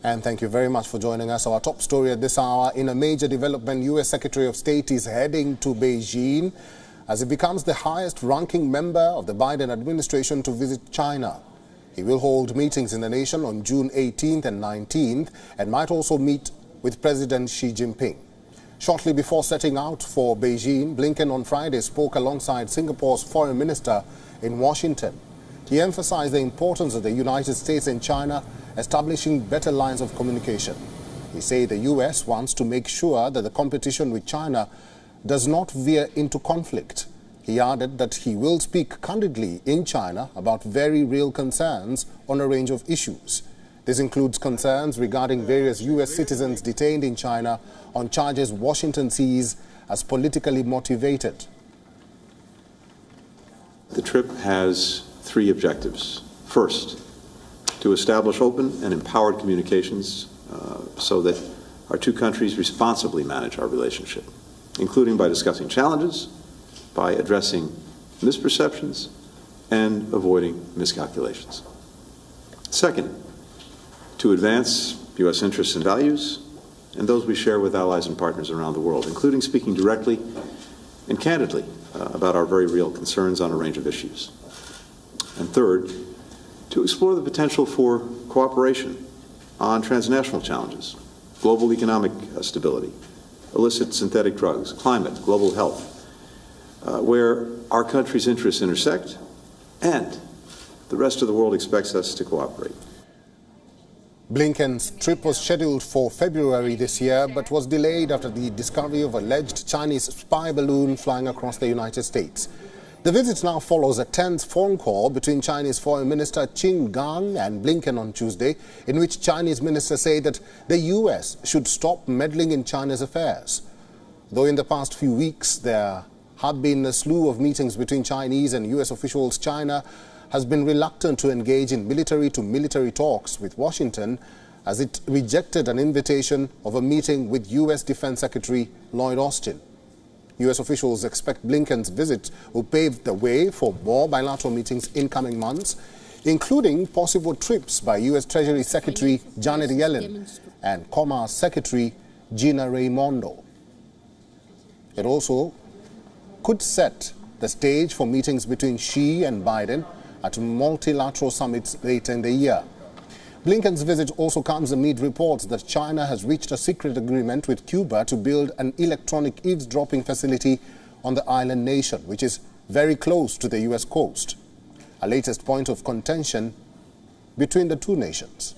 And thank you very much for joining us. Our top story at this hour: in a major development, U.S. Secretary of State is heading to Beijing as he becomes the highest-ranking member of the Biden administration to visit China. He will hold meetings in the nation on June 18th and 19th and might also meet with President Xi Jinping. Shortly before setting out for Beijing, Blinken on Friday spoke alongside Singapore's foreign minister in Washington. He emphasized the importance of the United States and China establishing better lines of communication. He said the U.S. wants to make sure that the competition with China does not veer into conflict. He added that he will speak candidly in China about very real concerns on a range of issues. This includes concerns regarding various U.S. citizens detained in China on charges Washington sees as politically motivated. The trip has three objectives. First, to establish open and empowered communications so that our two countries responsibly manage our relationship, including by discussing challenges, by addressing misperceptions, and avoiding miscalculations. Second, to advance U.S. interests and values and those we share with allies and partners around the world, including speaking directly and candidly about our very real concerns on a range of issues. And third, to explore the potential for cooperation on transnational challenges, global economic stability, illicit synthetic drugs, climate, global health, where our country's interests intersect and the rest of the world expects us to cooperate. Blinken's trip was scheduled for February this year, but was delayed after the discovery of alleged Chinese spy balloon flying across the United States. The visit now follows a tense phone call between Chinese Foreign Minister Qin Gang and Blinken on Tuesday, in which Chinese ministers say that the U.S. should stop meddling in China's affairs. Though in the past few weeks there have been a slew of meetings between Chinese and U.S. officials, China has been reluctant to engage in military-to-military talks with Washington as it rejected an invitation of a meeting with U.S. Defense Secretary Lloyd Austin. U.S. officials expect Blinken's visit will pave the way for more bilateral meetings in coming months, including possible trips by U.S. Treasury Secretary Janet Yellen and Commerce Secretary Gina Raimondo. It also could set the stage for meetings between Xi and Biden at multilateral summits later in the year. Blinken's visit also comes amid reports that China has reached a secret agreement with Cuba to build an electronic eavesdropping facility on the island nation, which is very close to the U.S. coast, a latest point of contention between the two nations.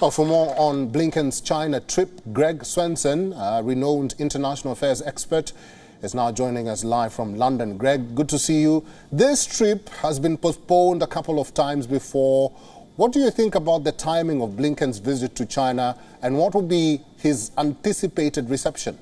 Well, for more on Blinken's China trip, Greg Swenson, a renowned international affairs expert, is now joining us live from London. Greg, good to see you. This trip has been postponed a couple of times before. What do you think about the timing of Blinken's visit to China, and what will be his anticipated reception?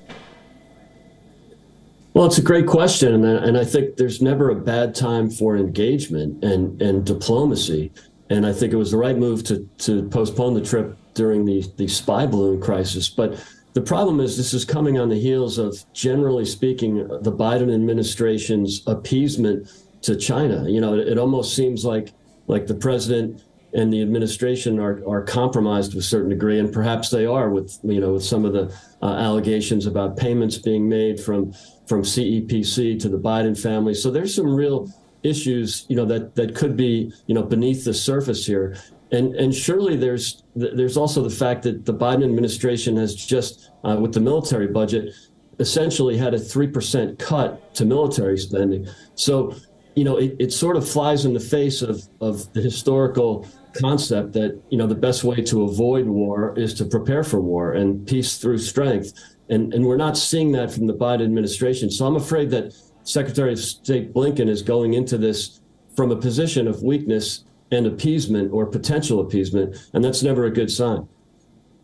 Well, it's a great question, and I think there's never a bad time for engagement and diplomacy. And I think it was the right move to postpone the trip during the spy balloon crisis. But the problem is this is coming on the heels of, generally speaking, the Biden administration's appeasement to China. You know, it almost seems like the president and the administration are compromised to a certain degree, and perhaps they are with some of the allegations about payments being made from CEPC to the Biden family. So there's some real issues, that could be, beneath the surface here. And surely there's also the fact that the Biden administration has just, with the military budget, essentially had a 3% cut to military spending. So, it sort of flies in the face of the historical concept that, the best way to avoid war is to prepare for war and peace through strength. And we're not seeing that from the Biden administration. So I'm afraid that Secretary of State Blinken is going into this from a position of weakness and appeasement, or potential appeasement, and that's never a good sign.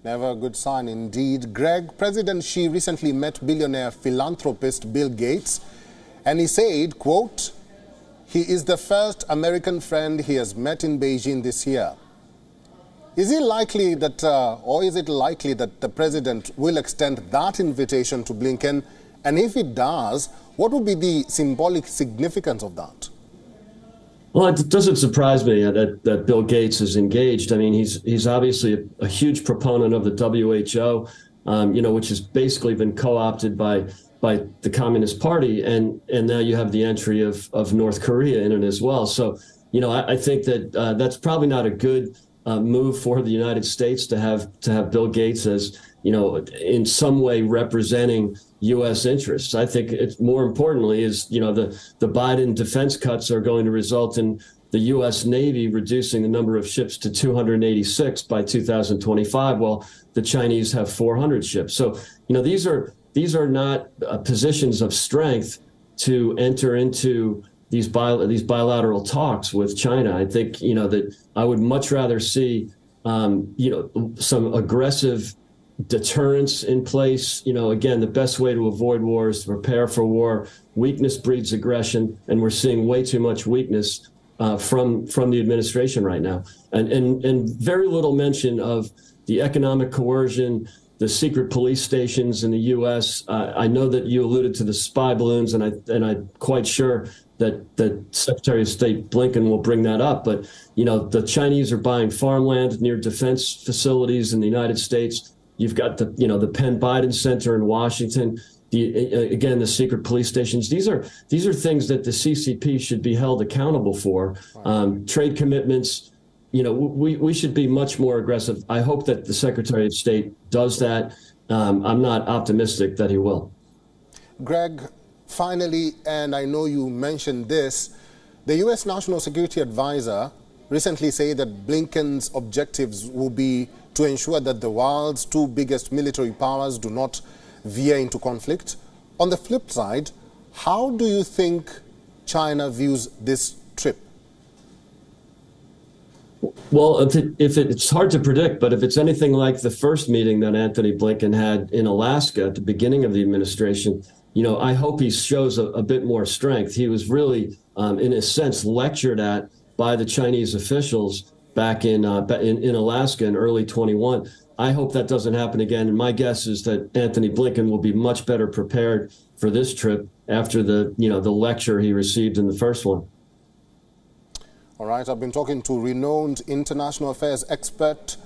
Never a good sign indeed. Greg, President Xi recently met billionaire philanthropist Bill Gates, and he said, quote, he is the first American friend he has met in Beijing this year. Is it likely that the president will extend that invitation to Blinken? And if it does, what would be the symbolic significance of that? Well, it doesn't surprise me that Bill Gates is engaged. I mean, he's obviously a huge proponent of the WHO, which has basically been co-opted by the Communist Party, and now you have the entry of North Korea in it as well. So, I think that that's probably not a good move for the United States to have Bill Gates as, in some way representing U.S. interests. I think it's more importantly is, the Biden defense cuts are going to result in the U.S. Navy reducing the number of ships to 286 by 2025, while the Chinese have 400 ships. So, these are not positions of strength to enter into these bilateral talks with China. I think, that I would much rather see, some aggressive deterrence in place. Again, the best way to avoid war is to prepare for war. Weakness breeds aggression, and we're seeing way too much weakness from the administration right now. And very little mention of the economic coercion, the secret police stations in the U.S. I know that you alluded to the spy balloons, and I'm quite sure that Secretary of State Blinken will bring that up. But, the Chinese are buying farmland near defense facilities in the United States. You've got the Penn Biden Center in Washington. Again, the secret police stations. These are things that the CCP should be held accountable for. Trade commitments. We should be much more aggressive. I hope that the Secretary of State does that. I'm not optimistic that he will. Greg, finally, and I know you mentioned this, the U.S. National Security Advisor recently said that Blinken's objectives will be to ensure that the world's two biggest military powers do not veer into conflict. On the flip side, how do you think China views this trip? Well, it's hard to predict, but if it's anything like the first meeting that Anthony Blinken had in Alaska at the beginning of the administration, I hope he shows a bit more strength. He was really, in a sense, lectured at by the Chinese officials back in Alaska in early 21. I hope that doesn't happen again. And my guess is that Anthony Blinken will be much better prepared for this trip after the lecture he received in the first one. All right, I've been talking to renowned international affairs expert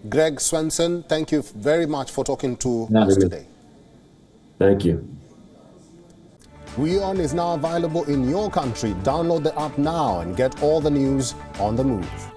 Greg Swenson. Thank you very much for talking to us today. Thank you. WION is now available in your country. Download the app now and get all the news on the move.